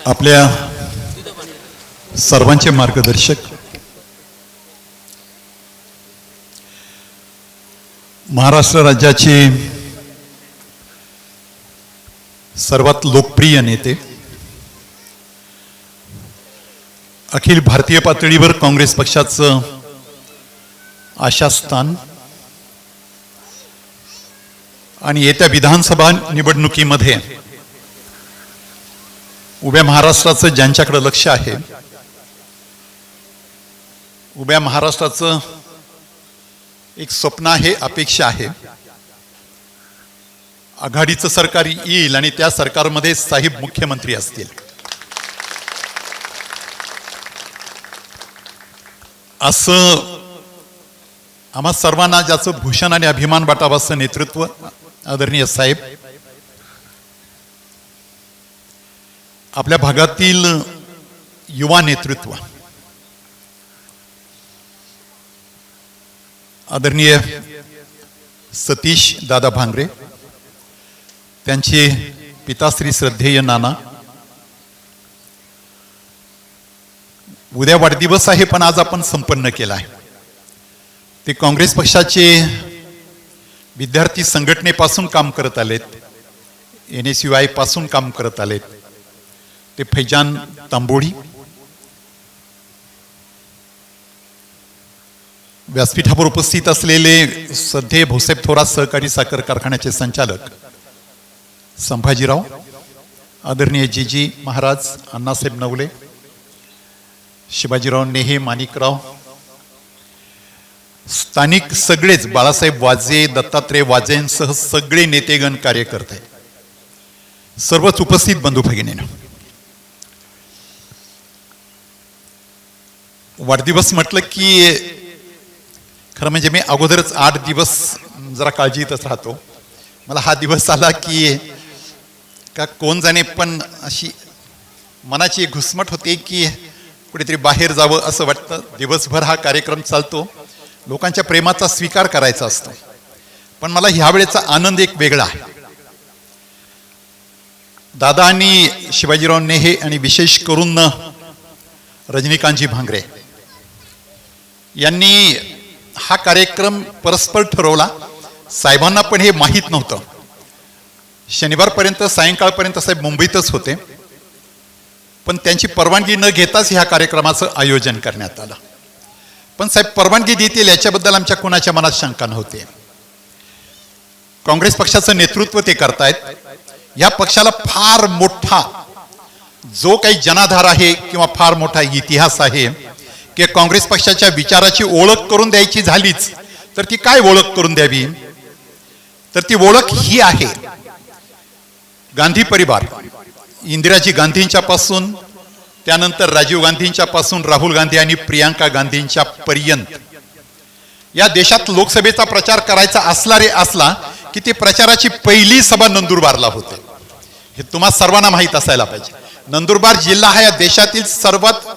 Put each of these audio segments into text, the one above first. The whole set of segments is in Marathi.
आपल्या सर्वांचे मार्गदर्शक महाराष्ट्र राज्याचे सर्वात लोकप्रिय नेते, अखिल भारतीय पातळीवर काँग्रेस पक्षाचं आशास्थान आणि येत्या विधानसभा निवडणुकीमध्ये उभ्या महाराष्ट्राचं ज्यांच्याकडे लक्ष आहे, उभ्या महाराष्ट्राचं एक स्वप्न आहे, अपेक्षा आहे, आघाडीचं सरकार येईल आणि त्या सरकारमध्ये साहेब मुख्यमंत्री असतील असं आम्हा सर्वांना ज्याचं भूषण आणि अभिमान वाटावं असं नेतृत्व आदरणीय साहेब आपल्या भागातील युवा नेतृत्व आदरणीय सतीश दादा भांगरे, त्यांचे पिताश्री श्रद्धेय नाना, उद्या वाढदिवस आहे पण आज आपण संपन्न केला आहे. ते काँग्रेस पक्षाचे विद्यार्थी संघटनेपासून काम करत आलेत, NSUI पासून काम करत आलेत. ते फैजान तांबोळी, व्यासपीठावर उपस्थित असलेले सध्या भोसेब थोरात सहकारी साखर कारखान्याचे संचालक संभाजीराव, आदरणीय जीजी महाराज, अण्णासाहेब नवले, शिवाजीराव नेहे, माणिकराव, स्थानिक सगळेच, बाळासाहेब वाजे, दत्तात्रय वाजेंसह सगळे नेतेगण, कार्यकर्ते, सर्वच उपस्थित बंधू भगिनींनो, वाढदिवस म्हटलं की खरं म्हणजे मी अगोदरच 8 दिवस जरा काळजीतच राहतो. मला हा दिवस आला की का कोण जाणे, पण अशी मनाची घुसमट होते की कुठेतरी बाहेर जावं असं वाटतं. दिवसभर हा कार्यक्रम चालतो, लोकांच्या प्रेमाचा स्वीकार करायचा असतो, पण मला ह्या वेळेचा आनंद एक वेगळा आहे. दादा आणि शिवाजीराव नेहे आणि विशेष करून रजनीकांतजी भांगरे यांनी हा कार्यक्रम परस्पर ठरवला. साहेबांना पण हे माहीत नव्हतं. शनिवारपर्यंत सायंकाळपर्यंत साहेब मुंबईतच होते, पण त्यांची परवानगी न घेताच ह्या कार्यक्रमाचं आयोजन करण्यात आलं. पण साहेब परवानगी देतील याच्याबद्दल आमच्या कोणाच्या मनात शंका नव्हती. काँग्रेस पक्षाचं नेतृत्व ते करतायत. या पक्षाला फार मोठा जो काही जनाधार आहे किंवा फार मोठा इतिहास आहे की काँग्रेस पक्षाच्या विचाराची ओळख करून द्यायची झालीच तर ती काय ओळख करून द्यावी, तर ती ओळख ही आहे गांधी परिवार, इंदिराजी गांधींच्या पासून, त्यानंतर राजीव गांधींच्या पासून राहुल गांधी आणि प्रियांका गांधींच्या पर्यंत या देशात लोकसभेचा प्रचार करायचा असला की ती प्रचाराची पहिली सभा नंदुरबारला होते. हे तुम्हा सर्वांना माहीत असायला पाहिजे. नंदुरबार जिल्हा हा या देशातील सर्वात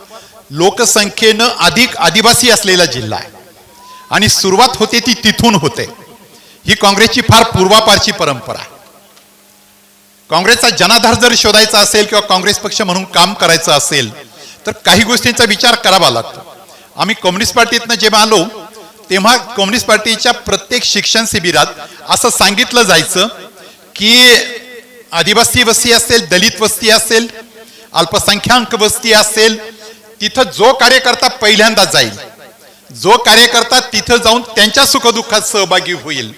लोकसंख्येनं अधिक आदिवासी असलेला जिल्हा आहे आणि सुरुवात होते ती तिथून होते. ही काँग्रेसची फार पूर्वापारची परंपरा आहे. काँग्रेसचा जनाधार जर शोधायचा असेल किंवा काँग्रेस पक्ष म्हणून काम करायचं असेल तर काही गोष्टींचा विचार करावा लागतो. आम्ही कम्युनिस्ट पार्टीतनं जेव्हा आलो तेव्हा कम्युनिस्ट पार्टीच्या प्रत्येक शिक्षण शिबिरात असं सांगितलं जायचं की आदिवासी वस्ती असेल, दलित वस्ती असेल, अल्पसंख्याक वस्ती असेल, तिथं जो कार्यकर्ता पहिल्यांदा जाईल, जो कार्यकर्ता तिथं जाऊन त्यांच्या सुखदुःखात सहभागी होईल,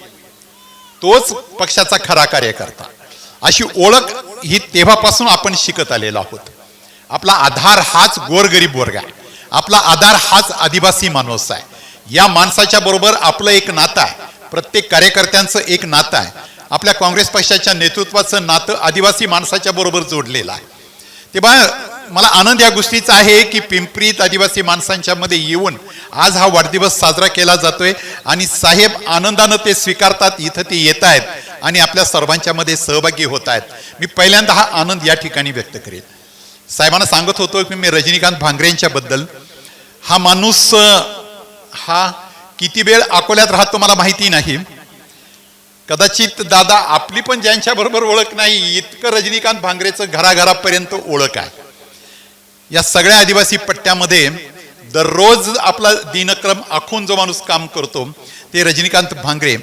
तोच पक्षाचा खरा कार्यकर्ता. अशी ओळख ही तेव्हापासून आपण शिकत आलेलो आहोत. आपला आधार हाच गोरगरीब वर्ग आहे, आपला आधार हाच आदिवासी माणूस आहे. या माणसाच्या बरोबर आपलं एक नातं आहे, प्रत्येक कार्यकर्त्यांचं एक नातं आहे. आपल्या काँग्रेस पक्षाच्या नेतृत्वाचं नातं आदिवासी माणसाच्या बरोबर जोडलेलं आहे. तेव्हा मला आनंद या गोष्टीचा आहे की पिंपरीत आदिवासी माणसांच्या मध्ये येऊन आज हा वाढदिवस साजरा केला जातोय आणि साहेब आनंदानं ते स्वीकारतात, इथं ते येत आहेत आणि आपल्या सर्वांच्या मध्ये सहभागी होत आहेत. मी पहिल्यांदा हा आनंद या ठिकाणी व्यक्त करेन. साहेबांना सांगत होतो की मी रजनीकांत भांगरेंच्या बद्दल, हा माणूस हा किती वेळ अकोल्यात राहतो मला माहिती नाही, कदाचित दादा आपली पण ज्यांच्याबरोबर ओळख नाही इतकं रजनीकांत भांगरेचं घराघरापर्यंत ओळख आहे. या सगळ्या आदिवासी पट्ट्यामध्ये दररोज आपला दिनक्रम आखून जो माणूस काम करतो ते रजनीकांत भांगरे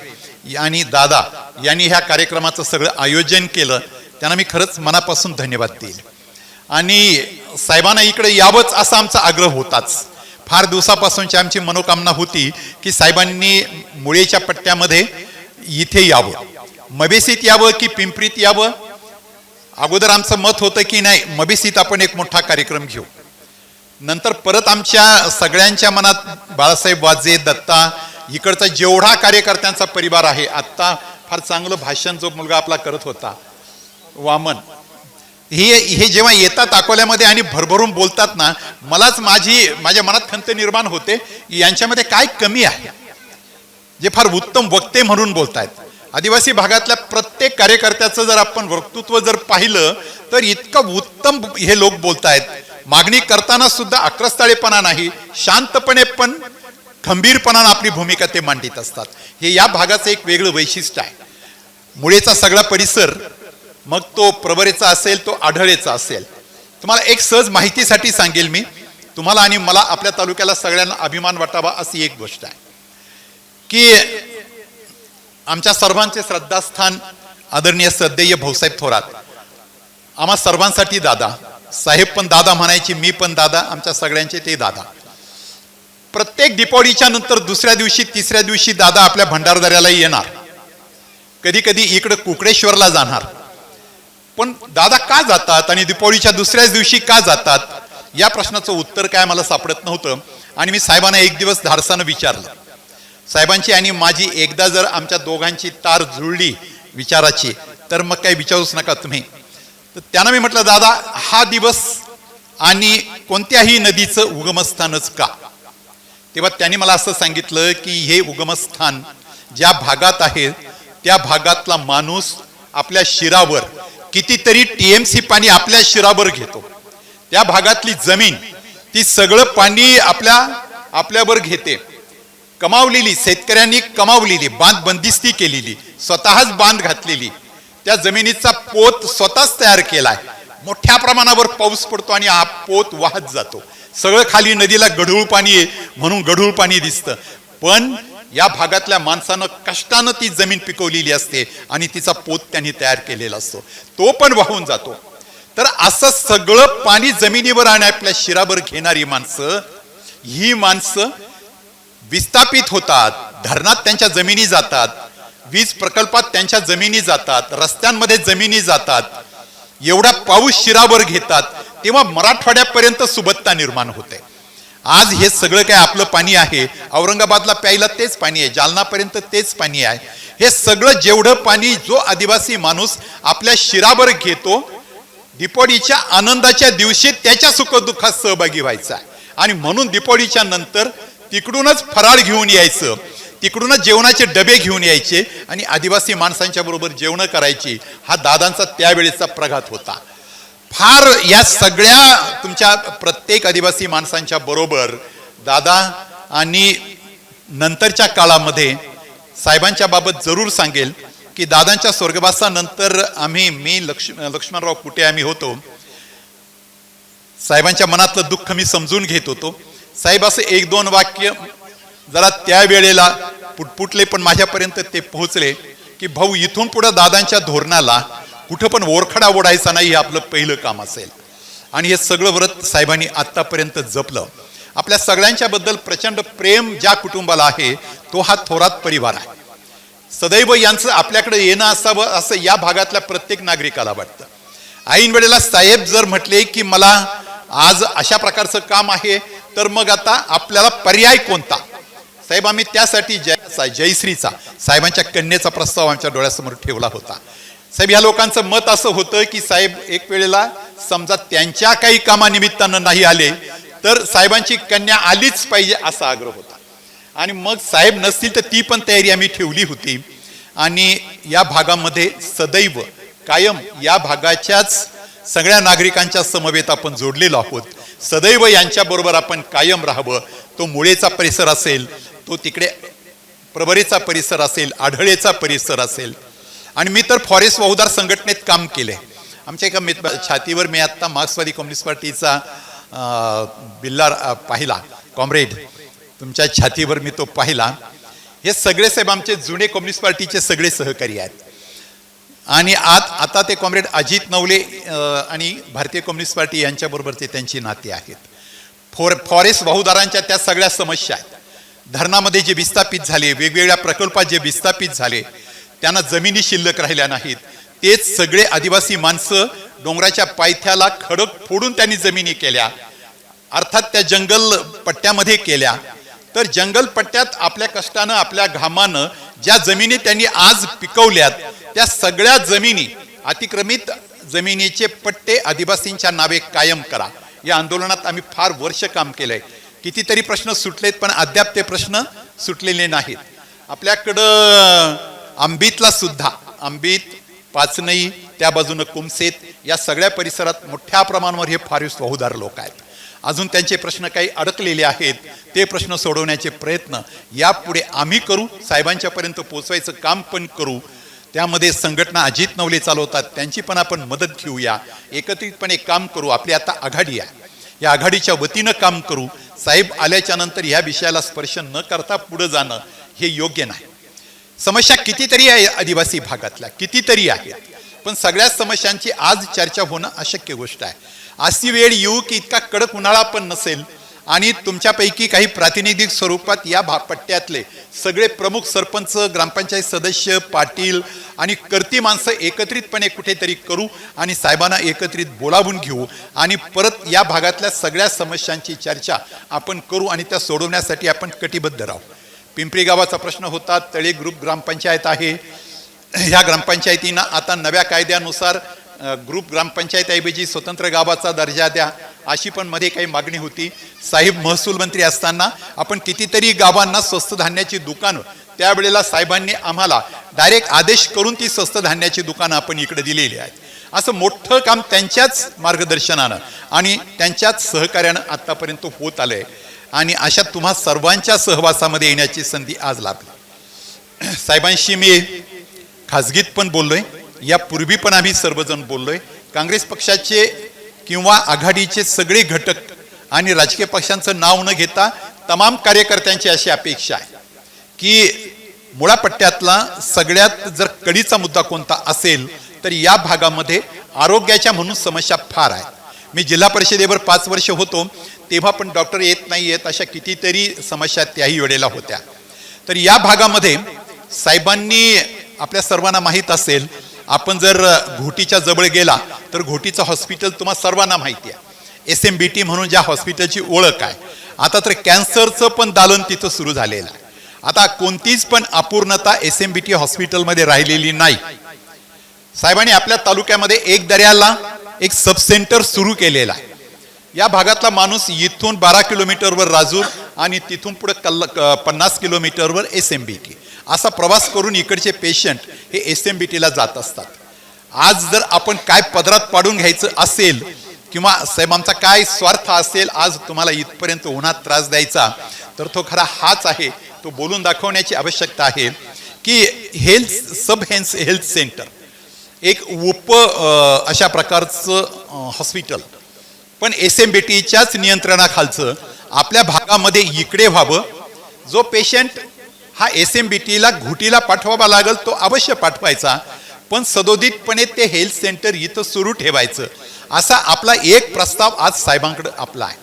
आणि दादा यांनी ह्या कार्यक्रमाचं सगळं आयोजन केलं. त्यांना मी खरंच मनापासून धन्यवाद देईल. आणि साहेबांना इकडे यावंच असा आमचा आग्रह होताच. फार दिवसापासूनची आमची मनोकामना होती की साहेबांनी मुळेच्या पट्ट्यामध्ये इथे यावं, मबेसीत यावं की पिंपरीत यावं. अगोदर आमचं मत होतं की नाही मबेसीत आपण एक मोठा कार्यक्रम घेऊ. नंतर परत आमच्या सगळ्यांच्या मनात बाळासाहेब वाजे, दत्ता, इकडचा जेवढा कार्यकर्त्यांचा परिवार आहे, आत्ता फार चांगलं भाषण जो मुलगा आपला करत होता वामन, हे जेव्हा येतात अकोल्यामध्ये आणि भरभरून बोलतात ना, मलाच माझ्या मनात खंत निर्माण होते यांच्यामध्ये काय कमी आहे जे फार उत्तम वक्ते म्हणून बोलतायत. आदिवासी भागातल्या प्रत्येक कार्यकर्त्याचं जर आपण वक्तृत्व जर पाहिलं तर इतकं उत्तम हे लोक बोलतायत. मागणी करताना सुद्धा आक्रस्ताळेपणा नाही, शांतपणे पण खंबीरपणानं आपली भूमिका ते मांडीत असतात. हे या भागाचं एक वेगळं वैशिष्ट्य आहे. मुळेचा सगळा परिसर, मग तो प्रवरेचा असेल, तो आढळेचा असेल. तुम्हाला एक सहज माहितीसाठी सांगेल मी, तुम्हाला आणि मला, आपल्या तालुक्याला सगळ्यांना अभिमान वाटावा अशी एक गोष्ट आहे की आमच्या सर्वांचे श्रद्धास्थान आदरणीय श्रद्धेय भाऊसाहेब थोरात, आम्हा सर्वांसाठी दादा. साहेब पण दादा म्हणायचे, मी पण दादा, आमच्या सगळ्यांचे ते दादा. प्रत्येक दीपावलीच्या नंतर दुसऱ्या दिवशी, तिसऱ्या दिवशी दादा आपल्या भंडारदऱ्याला येणार, कधी कधी इकडे कुकडेश्वरला जाणार. पण दादा का जातात आणि दीपावलीच्या दुसऱ्याच दिवशी का जातात या प्रश्नाचं उत्तर काय मला सापडत नव्हतं. आणि मी साहेबांना एक दिवस धाडसानं विचारलं. साहेबांची आणि माझी एकदा जर आमच्या दोघांची तार जुळली विचाराची तर मग काही विचारूच नका तुम्ही. तर त्यांना मी म्हटलं, दादा हा दिवस आणि कोणत्याही नदीचं उगमस्थानच का? तेव्हा त्यांनी मला असं सांगितलं की हे उगमस्थान ज्या भागात आहे त्या भागातला माणूस आपल्या शिरावर कितीतरी टीएमसी पाणी आपल्या शिरावर घेतो. त्या भागातली जमीन ती सगळं पाणी आपल्यावर घेते. कमावलेली, शेतकऱ्यांनी कमावलेली, बांध बंदिस्ती केलेली, स्वतःच बांध घातलेली त्या जमिनीचा पोत स्वतःच तयार केलाय. मोठ्या प्रमाणावर पाऊस पडतो आणि हा पोत वाहत जातो. सगळं खाली नदीला गढूळ पाणी आहे म्हणून गढूळ पाणी दिसतं. पण या भागातल्या माणसानं कष्टानं ती जमीन पिकवलेली असते आणि तिचा पोत त्यांनी तयार केलेला असतो, तो पण वाहून जातो. तर असं सगळं पाणी जमिनीवर आणि आपल्या शिरावर घेणारी माणसं, ही माणसं विस्थापित होतात, धरणात त्यांच्या जमिनी जातात, वीज प्रकल्पात त्यांच्या जमिनी जातात, रस्त्यांमध्ये जमिनी जातात, एवढा पाऊस शिरावर घेतात, तेव्हा मराठवाड्यापर्यंत सुबत्ता निर्माण होते. आज हे सगळं काय आपलं पाणी आहे, औरंगाबादला प्यायला तेच पाणी आहे, जालनापर्यंत तेच पाणी आहे. हे सगळं जेवढं पाणी जो आदिवासी माणूस आपल्या शिरावर घेतो, दीपावलीच्या आनंदाच्या दिवशी त्याच्या सुखदुःखात सहभागी व्हायचा आहे. आणि म्हणून दीपावलीच्या नंतर तिकडूनच फराळ घेऊन यायचं, तिकडूनच जेवणाचे डबे घेऊन यायचे आणि आदिवासी माणसांच्या बरोबर जेवण करायची. हा दादांचा त्यावेळेचा प्रघात होता. फार या सगळ्या तुमच्या प्रत्येक आदिवासी माणसांच्या बरोबर दादा आणि नंतरच्या काळामध्ये साहेबांच्या बाबत जरूर सांगेल की दादांच्या स्वर्गवासानंतर मी लक्ष्मणराव कुटे आम्ही होतो. साहेबांच्या मनातलं दुःख मी समजून घेत होतो. साहेब असं एक दोन वाक्य जरा त्यावेळेला पुटपुटले, पण माझ्यापर्यंत ते पोहोचले की भाऊ इथून पुढे दादांच्या धोरणाला कुठं पण ओरखडा ओढायचा नाही, हे आपलं पहिलं काम असेल. आणि हे सगळं व्रत साहेबांनी आतापर्यंत जपलं. आपल्या सगळ्यांच्या बद्दल प्रचंड प्रेम ज्या कुटुंबाला आहे तो हा थोरात परिवार आहे. सदैव यांचं आपल्याकडे येणं असावं असं या भागातल्या प्रत्येक नागरिकाला वाटतं. ऐन वेळेला साहेब जर म्हटले की मला आज अशा प्रकारचं काम आहे तर मग आता आपल्याला पर्याय कोणता? साहेब आम्ही त्यासाठी जयश्रीचा, साहेबांच्या कन्येचा प्रस्ताव आमच्या डोळ्यासमोर ठेवला होता. साहेब या लोकांचं मत असं होतं की साहेब एक वेळेला समजा त्यांच्या काही कामानिमित्तानं नाही आले तर साहेबांची कन्या आलीच पाहिजे असा आग्रह होता. आणि मग साहेब नसतील तर ती पण तयारी आम्ही ठेवली होती. आणि या भागामध्ये सदैव कायम या भागाच्याच सगळ्या नागरिकांच्या समवेत आपण जोडलेलो आहोत. सदैव यांच्या बरोबर आपण कायम राहावं. तो मुळेचा परिसर असेल, तो तिकडे प्रवरेचा परिसर असेल, आढळेचा परिसर असेल, आणि मी तर फॉरेस्ट वहुदार संघटनेत काम केले. आमच्या एका छातीवर मी आत्ता मार्क्सवादी कम्युनिस्ट पार्टीचा बिल्ला पाहिला, कॉम्रेड तुमच्या छातीवर मी तो पाहिला. हे सगळे साहेब आमचे जुने कम्युनिस्ट पार्टीचे सगळे सहकारी आहेत. आणि आता ते कॉम्रेड अजित नवले आणि भारतीय कम्युनिस्ट पार्टी यांच्याबरोबरचे त्यांची नाते आहेत. फॉरेस्ट वहुदारांच्या त्या सगळ्या समस्या आहेत. धरणामध्ये जे विस्थापित झाले, वेगवेगळ्या प्रकल्पात जे विस्थापित झाले, त्यांना जमिनी शिल्लक राहिल्या नाहीत, तेच सगळे आदिवासी माणसं डोंगराच्या पायथ्याला खडक फोडून त्यांनी जमिनी केल्या, अर्थात त्या जंगल पट्ट्यामध्ये केल्या. तर जंगल पट्ट्यात आपल्या कष्टानं, आपल्या घामानं ज्या जमिनी त्यांनी आज पिकवल्यात, त्या सगळ्या जमिनी, अतिक्रमित जमिनीचे पट्टे आदिवासींच्या नावे कायम करा. या आंदोलनात आम्ही फार वर्ष काम केलंय. कितीतरी प्रश्न सुटलेत, पण अद्याप ते प्रश्न सुटलेले नाहीत. आपल्याकडं आंबीतला सुद्धा, आंबीत, पाचनई, त्या बाजूनं कुमसेत, या सगळ्या परिसरात मोठ्या प्रमाणावर हे फॉरेस्ट वहुदार लोक आहेत. अजून त्यांचे प्रश्न काही अडकलेले आहेत. ते प्रश्न सोडवण्याचे प्रयत्न यापुढे आम्ही करू, साहेबांच्यापर्यंत पोचवायचं काम पण करू. त्यामध्ये संघटना अजित नवले चालवतात, त्यांची पण आपण मदत घेऊया, एकत्रितपणे काम करू. आपली आता आघाडी आहे, या आघाडीच्या वतीनं काम करू. साहेब आल्याच्या नंतर या विषयाला स्पर्श न करता पुढे जाणं हे योग्य नाही. समस्या कितीतरी आहे आदिवासी भागातल्या, कितीतरी आहेत, पण सगळ्या समस्यांची आज चर्चा होणं अशक्य गोष्ट आहे. अशी वेळ येऊ की इतका कडक उन्हाळा पण नसेल आणि तुमच्यापैकी काही प्रातिनिधिक स्वरूपात या पट्ट्यातले सगळे प्रमुख सरपंच, ग्रामपंचायत सदस्य, पाटील आणि कर्ती माणसं एकत्रितपणे कुठेतरी करू आणि साहेबांना एकत्रित बोलावून घेऊ आणि परत या भागातल्या सगळ्या समस्यांची चर्चा आपण करू आणि त्या सोडवण्यासाठी आपण कटिबद्ध राहू. पिंपरी गावाचा प्रश्न होता, तळे ग्रुप ग्रामपंचायत आहे. ह्या ग्रामपंचायतींना आता नव्या कायद्यानुसार ग्रुप ग्रामपंचायतीऐवजी स्वतंत्र गावाचा दर्जा द्या, अशी पण मध्ये काही मागणी होती. साहेब महसूल मंत्री असताना आपण कितीतरी गावांना स्वस्त धान्याची दुकानं, त्यावेळेला साहेबांनी आम्हाला डायरेक्ट आदेश करून ती स्वस्त धान्याची दुकानं आपण इकडे दिलेली आहेत. असं मोठं काम त्यांच्याच मार्गदर्शनानं आणि त्यांच्याच सहकार्यानं आतापर्यंत होत आलंय आणि अशा तुम्हा सर्वांच्या सहवासामध्ये येण्याची संधी आज लाभली. साहेबांशी मी खाजगीत पण बोललोय, यापूर्वी पण आम्ही सर्वजण बोललोय. काँग्रेस पक्षाचे किंवा आघाडीचे सगळे घटक आणि राजकीय पक्षांचं नाव न घेता तमाम कार्यकर्त्यांची अशी अपेक्षा आहे की मुळापट्ट्यातला सगळ्यात जर कळीचा मुद्दा कोणता असेल तर या भागामध्ये आरोग्याच्या म्हणून समस्या फार आहेत. मी जिल्हा परिषदेवर 5 वर्ष होतो, तेव्हा पण डॉक्टर येत नाही येत अशा कितीतरी समस्या त्याही वेळेला होत्या. तर या भागामध्ये साहेबांनी, आपल्या सर्वांना माहीत असेल, आपण जर घोटीच्या जवळ गेला तर घोटीचं हॉस्पिटल तुम्हा सर्वांना माहिती आहे, SMBT म्हणून ज्या हॉस्पिटलची ओळख आहे. आता तर कॅन्सरचं पण दालन तिथं सुरू झालेलं आहे. आता कोणतीच पण अपूर्णता SMBT हॉस्पिटलमध्ये राहिलेली नाही. साहेबांनी आपल्या तालुक्यामध्ये एक दर्याला एक सब सेंटर सुरू केलेला आहे. या भागातला माणूस इथून 12 किलोमीटरवर राजूर आणि तिथून पुढे 50 किलोमीटरवर SMBT असा प्रवास करून इकडचे पेशंट हे SMBTला जात असतात. आज जर आपण काय पदरात पाडून घ्यायचं असेल किंवा साहेब आमचा काय स्वार्थ असेल आज तुम्हाला इथपर्यंत उन्हात त्रास द्यायचा, तर तो खरा हाच आहे. तो बोलून दाखवण्याची आवश्यकता आहे की सब हेल्थ सेंटर एक अशा प्रकारचं हॉस्पिटल पण SMBTच्याच नियंत्रणाखालचं आपल्या भागामध्ये इकडे व्हावं. जो पेशंट हा SMBTला घोटीला पाठवावा लागेल तो अवश्य पाठवायचा, पण सदोदितपणे ते हेल्थ सेंटर इथं सुरू ठेवायचं, असा आपला एक प्रस्ताव आज साहेबांकडे आपला आहे.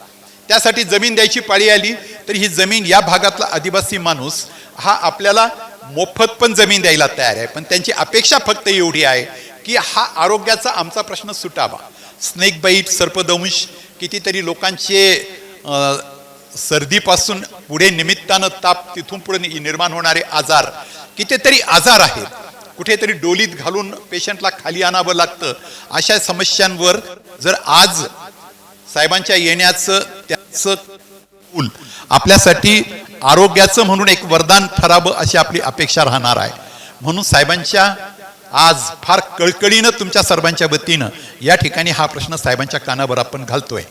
त्यासाठी जमीन द्यायची पाळी आली तर ही जमीन या भागातला आदिवासी माणूस हा आपल्याला मोफत पण जमीन द्यायला तयार आहे. पण त्यांची अपेक्षा फक्त एवढी आहे की हा आरोग्याचा आमचा प्रश्न सुटावा. स्नेक बाईट, सर्पदंश, कितीतरी लोकांचे सर्दीपासून पुढे निमित्तानं ताप, तिथून पुढे निर्माण होणारे आजार, कितीतरी आजार आहेत. कुठेतरी डोलीत घालून पेशंटला खाली आणावं लागतं. अशा समस्यांवर जर आज साहेबांच्या येण्याचं त्याचं पूल आपल्यासाठी आरोग्याचं म्हणून एक वरदान ठरावं अशी आपली अपेक्षा राहणार आहे. म्हणून साहेबांच्या आज फार कळकळीनं तुमच्या सर्वांच्या वतीनं या ठिकाणी हा प्रश्न साहेबांच्या कानावर आपण घालतोय.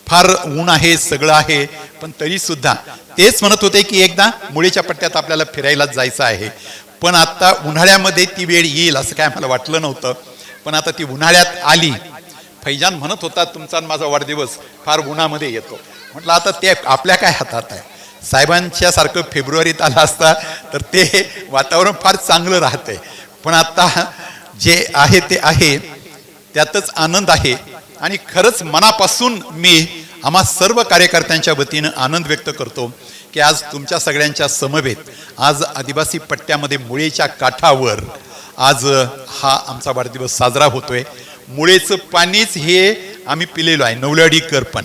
फार ऊन आहे, सगळं आहे, पण तरी सुद्धा तेच म्हणत होते की एकदा मुळेच्या पट्ट्यात आपल्याला फिरायला जायचं आहे. पण आता उन्हाळ्यामध्ये ती वेळ येईल असं काय मला वाटलं नव्हतं, पण आता ती उन्हाळ्यात आली. फैजान म्हणत होता तुमचा आणि माझा वाढदिवस फार उन्हामध्ये येतो. म्हटलं आता ते आपल्या काय हातात आहे. साहेबांच्या सारखं फेब्रुवारीत आला असता तर ते वातावरण फार चांगलं राहतंय. पण आता जे आहे ते आहे, त्यातच आनंद आहे. आणि खरंच मनापासून मी आम्हा सर्व कार्यकर्त्यांच्या वतीनं आनंद व्यक्त करतो की आज तुमच्या सगळ्यांच्या समवेत आज आदिवासी पट्ट्यामध्ये मुळेच्या काठावर आज हा आमचा वाढदिवस साजरा होतोय. मुळेचं पाणीच हे आम्ही पिलेलो आहे. नवलवाडीकर पण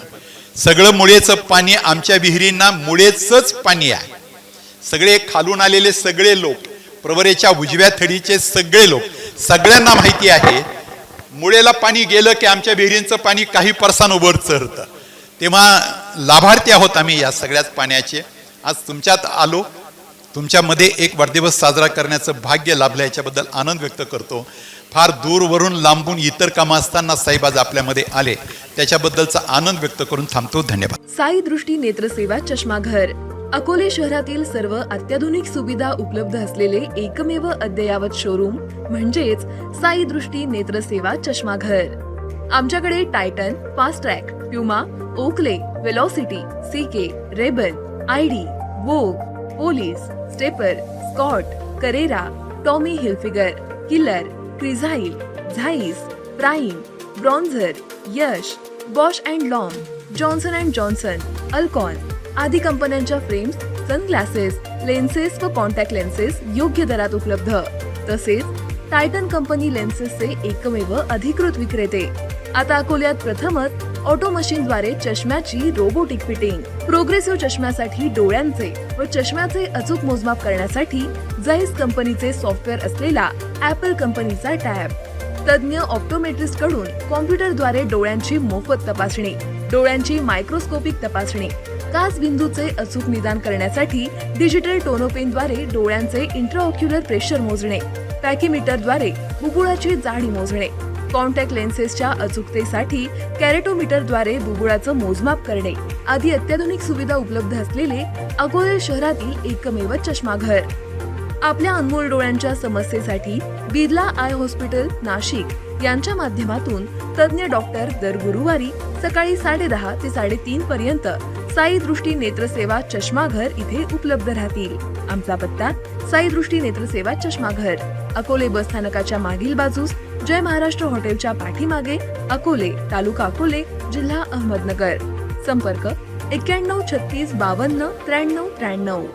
सगळं मुळेचं पाणी आमच्या विहिरींना मुळेचंच पाणी आहे. सगळे खालून आलेले सगळे लोक, प्रवरेच्या उजव्या थडीचे सगळे लोक, सगळ्यांना माहिती आहे मुळेला पाणी गेलं की आमच्या विहिरींचं पाणी काही परसानं वर चढतं. तेव्हा लाभार्थी आहोत आम्ही या सगळ्याच पाण्याचे. आज तुमच्यात आलो, तुमच्यामध्ये एक वाढदिवस साजरा करण्याचं भाग्य लाभलं, याच्याबद्दल आनंद व्यक्त करतो. फार दूरवरून लांबून इतर कामं असताना साहेब आज आपल्यामध्ये आले, त्याच्याबद्दलचा आनंद व्यक्त करून थांबतो. धन्यवाद. साई दृष्टी नेत्रसेवा चष्माघर अकोले शहरातील सर्व अत्याधुनिक सुविधा उपलब्ध असलेले एकमेव अद्ययावत शोरूम म्हणजेच साई दृष्टी नेत्रसेवा चष्माघर. आमच्याकडे Titan, Fastrack, Puma, Oakley, Velocity, CK, Rayban, ID, Vogue, Police, Stepper, Scott, Carrera, Tommy Hilfiger, Killer, Crizal, Zeiss, Prime, Bronzer, Yash, Bausch and Lomb, Johnson and Johnson, Alcon आदी कंपन्यांच्या फ्रेम्स, सनग्लासेस, लेन्सेस व कॉन्टॅक्ट लेन्सेस योग्य दरात उपलब्ध. तसेच टायटन कंपनी लेन्सेसचे एकमेव अधिकृत विक्रेते. आता अकोल्यात प्रथमच ऑटो मशीनद्वारे चष्म्याची रोबोटिक फिटिंग. प्रोग्रेसिव्ह चष्म्यासाठी डोळ्यांचे व चष्म्याचे अचूक मोजमाप करण्यासाठी जाईस कंपनीचे सॉफ्टवेअर असलेला ऍपल कंपनीचा टॅब. तज्ञ ऑप्टोमेट्रिस्ट कडून कॉम्प्युटरद्वारे डोळ्यांची मोफत तपासणी, डोळ्यांची मायक्रोस्कोपिक तपासणी, काच बिंदूचे अचूक निदान करण्यासाठी डिजिटल टोनोपेनद्वारे डोळ्यांचे इंट्राऑक्युलर प्रेशर मोजणे, पॅकीमीटरद्वारे बुबुळाची जाडी मोजणे, कॉन्टॅक्ट लेन्सेसच्या अचूकतेसाठी कॅरेटोमीटरद्वारे बुबुळाचं मोजमाप करणे आदी अत्याधुनिक सुविधा उपलब्ध असलेले अकोले शहरातील एकमेव चष्माघर. आपल्या अनमोल डोळ्यांच्या समस्येसाठी बिर्ला आय हॉस्पिटल नाशिक यांच्या माध्यमातून तज्ञ डॉक्टर दर गुरुवारी सकाळी 10:30 ते 3:30 पर्यंत साई दृष्टी नेत्रसेवा चष्माघर इथे उपलब्ध राहतील. आमचा पत्ता साई दृष्टी नेत्रसेवा चष्माघर, अकोले बस स्थानकाच्या मागील बाजूस, जय महाराष्ट्र हॉटेलच्या पाठीमागे, अकोले, तालुका अकोले, जिल्हा अहमदनगर. संपर्क 91 36 52 93 93.